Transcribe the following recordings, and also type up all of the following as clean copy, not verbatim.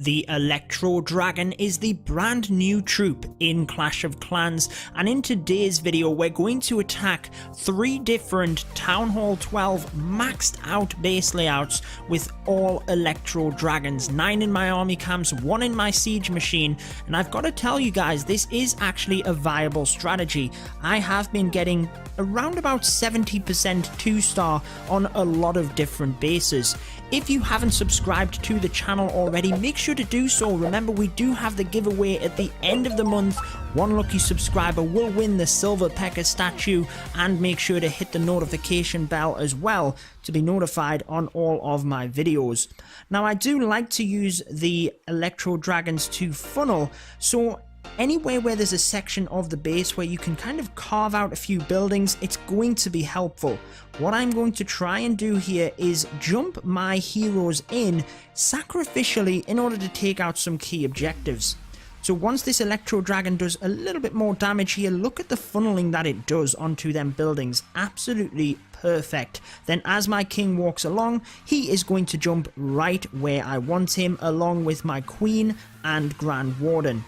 The Electro Dragon is the brand new troop in Clash of Clans, and in today's video we're going to attack 3 different Town Hall 12 maxed out base layouts with all Electro Dragons, 9 in my army camps, 1 in my siege machine, and I've got to tell you guys, this is actually a viable strategy. I have been getting around about 70% 2-star on a lot of different bases. If you haven't subscribed to the channel already, make sure to do so. Remember, we do have the giveaway at the end of the month. 1 lucky subscriber will win the Silver Pecker statue, and make sure to hit the notification bell as well to be notified on all of my videos. Now, I do like to use the Electro Dragons to funnel, so anywhere where there's a section of the base where you can kind of carve out a few buildings, it's going to be helpful. What I'm going to try and do here is jump my heroes in sacrificially in order to take out some key objectives. So once this Electro Dragon does a little bit more damage here, look at the funneling that it does onto them buildings. Absolutely perfect. Then as my king walks along, he is going to jump right where I want him, along with my queen and Grand Warden.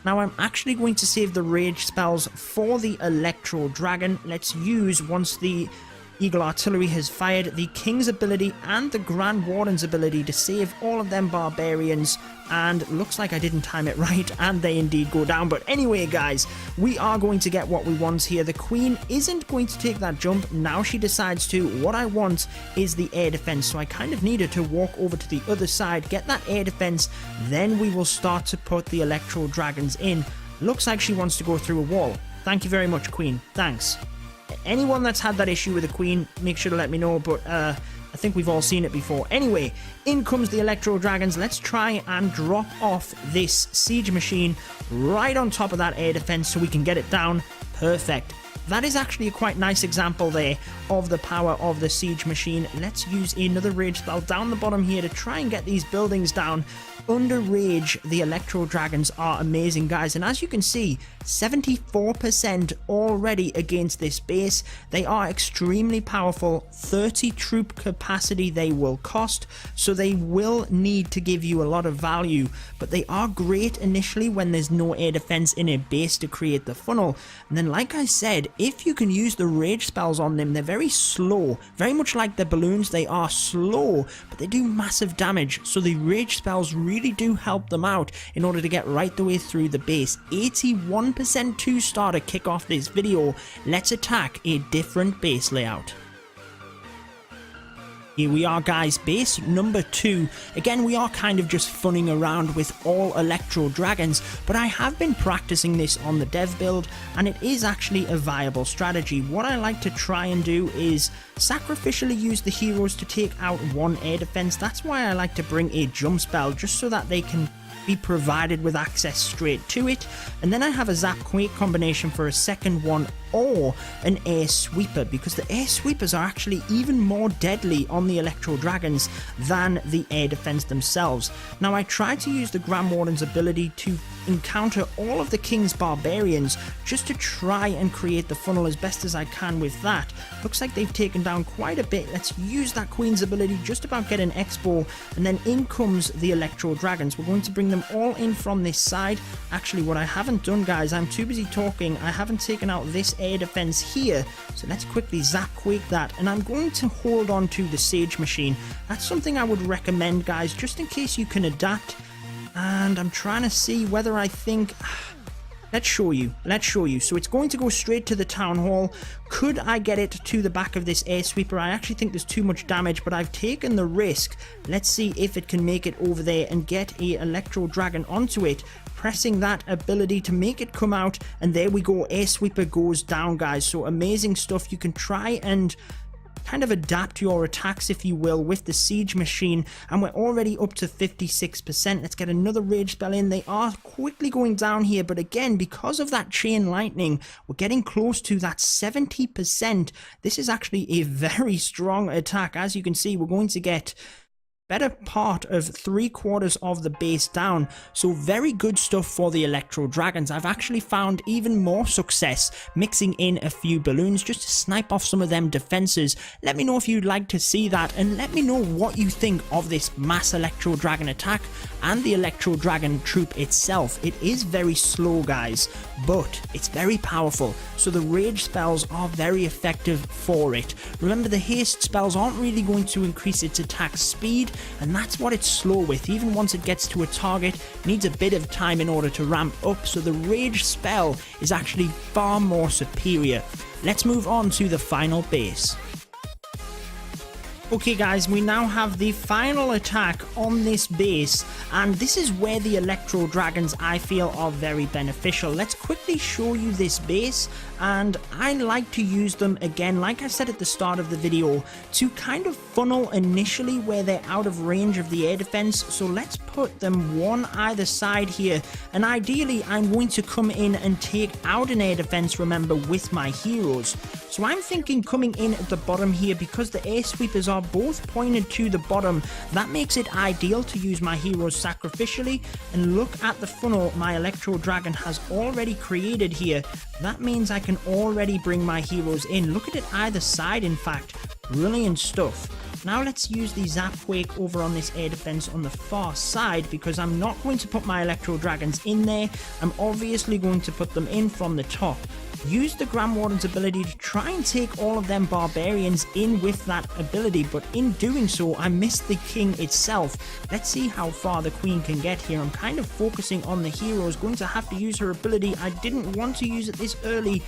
Now I'm actually going to save the rage spells for the Electro Dragon. Let's use, once the Eagle Artillery has fired, the King's ability and the Grand Warden's ability to save all of them barbarians, and looks like I didn't time it right and they indeed go down. But anyway guys, we are going to get what we want here. The Queen isn't going to take that jump, now she decides to. What I want is the air defense, so I kind of need her to walk over to the other side, get that air defense, then we will start to put the Electro Dragons in. Looks like she wants to go through a wall. Thank you very much, Queen, thanks. Anyone that's had that issue with the Queen, make sure to let me know, but I think we've all seen it before. Anyway, in comes the Electro Dragons. Let's try and drop off this siege machine right on top of that air defense so we can get it down. Perfect. That is actually a quite nice example there of the power of the siege machine. Let's use another rage spell down the bottom here to try and get these buildings down. Under rage, the Electro Dragons are amazing, guys, and as you can see, 74% already against this base. They are extremely powerful. 30 troop capacity they will cost, so they will need to give you a lot of value, but they are great initially when there's no air defense in a base to create the funnel. And then, like I said, if you can use the rage spells on them, they're very slow, very much like the balloons. They are slow, but they do massive damage, so the rage spells really do help them out in order to get right the way through the base. 81% 2-star to kick off this video. Let's attack a different base layout. Here we are, guys, base number 2. Again, we are kind of just funning around with all Electro Dragons, but I have been practicing this on the dev build, and it is actually a viable strategy. What I like to try and do is sacrificially use the heroes to take out 1 air defense. That's why I like to bring a jump spell, just so that they can be provided with access straight to it. And then I have a Zap Quake combination for a second one, or an air sweeper, because the air sweepers are actually even more deadly on the Electro Dragons than the air defense themselves. Now, I try to use the Grand Warden's ability to encounter all of the King's barbarians, just to try and create the funnel as best as I can with that. Looks like they've taken down quite a bit. Let's use that Queen's ability, just about get an expo, and then in comes the Electro Dragons. We're going to bring them all in from this side. Actually, what I haven't done, guys, I'm too busy talking, I haven't taken out this air defense here, so let's quickly Zap Quake that, and I'm going to hold on to the siege machine. That's something I would recommend, guys, just in case you can adapt. And I'm trying to see whether I think, let's show you. So it's going to go straight to the town hall. Could I get it to the back of this air sweeper? I actually think there's too much damage, but I've taken the risk. Let's see if it can make it over there and get a Electro Dragon onto it, pressing that ability to make it come out, and there we go. Air sweeper goes down, guys. So amazing stuff. You can try and kind of adapt your attacks, if you will, with the siege machine, and we're already up to 56%. Let's get another rage spell in. They are quickly going down here, but again, because of that chain lightning, we're getting close to that 70%. This is actually a very strong attack. As you can see, we're going to get better part of 3/4 of the base down. So very good stuff for the Electro Dragons. I've actually found even more success mixing in a few balloons just to snipe off some of them defenses. Let me know if you'd like to see that, and let me know what you think of this mass Electro Dragon attack and the Electro Dragon troop itself. It is very slow, guys, but it's very powerful, so the rage spells are very effective for it. Remember, the haste spells aren't really going to increase its attack speed, and that's what it's slow with. Even once it gets to a target, it needs a bit of time in order to ramp up, so the rage spell is actually far more superior. Let's move on to the final base. Okay guys, we now have the final attack on this base, and this is where the Electro Dragons I feel are very beneficial. Let's quickly show you this base, and I like to use them again, like I said at the start of the video, to kind of funnel initially where they're out of range of the air defense. So let's put them one either side here, and ideally I'm going to come in and take out an air defense, remember, with my heroes. So I'm thinking coming in at the bottom here, because the air sweepers are both pointed to the bottom, that makes it ideal to use my heroes sacrificially. And look at the funnel my Electro Dragon has already created here. That means I can already bring my heroes in. Look at it either side, in fact. Brilliant stuff. Now let's use the Zap Quake over on this air defense on the far side, because I'm not going to put my Electro Dragons in there. I'm obviously going to put them in from the top. Use the Grand Warden's ability to try and take all of them barbarians in with that ability, but in doing so I missed the king itself. Let's see how far the queen can get here. I'm kind of focusing on the heroes, going to have to use her ability. I didn't want to use it this early.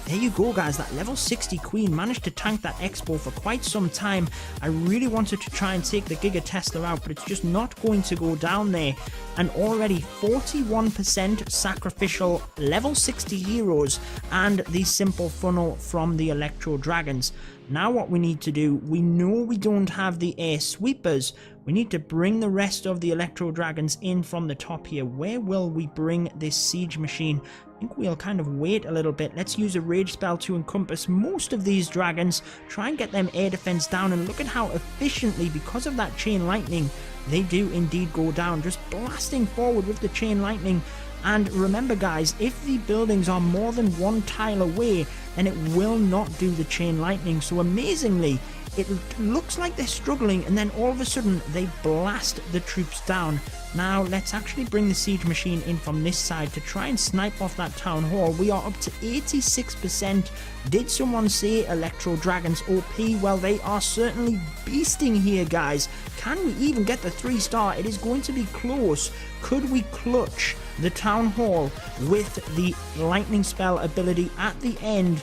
There you go guys, that level 60 queen managed to tank that Expo for quite some time. I really wanted to try and take the Giga Tesla out, but it's just not going to go down there. And already 41% sacrificial level 60 heroes and the simple funnel from the Electro Dragons. Now what we need to do, we know we don't have the air sweepers. We need to bring the rest of the Electro Dragons in from the top here. Where will we bring this siege machine? I think we'll kind of wait a little bit. Let's use a rage spell to encompass most of these dragons. Try and get them air defense down, and look at how efficiently, because of that chain lightning, they do indeed go down. Just blasting forward with the chain lightning. And remember guys, if the buildings are more than one tile away, then it will not do the chain lightning. So amazingly, it looks like they're struggling, and then all of a sudden they blast the troops down. Now let's actually bring the siege machine in from this side to try and snipe off that town hall. We are up to 86%. Did someone say Electro Dragons OP? Well, they are certainly beasting here, guys. Can we even get the 3-star? It is going to be close. Could we clutch the town hall with the lightning spell ability at the end?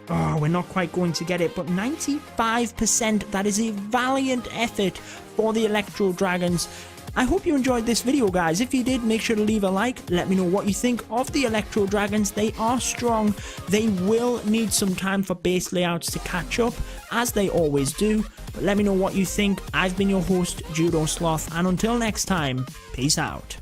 Oh, we're not quite going to get it, but 95%, that is a valiant effort for the Electro Dragons. I hope you enjoyed this video, guys. If you did, make sure to leave a like. Let me know what you think of the Electro Dragons. They are strong. They will need some time for base layouts to catch up, as they always do. But let me know what you think. I've been your host, Judo Sloth, and until next time, peace out.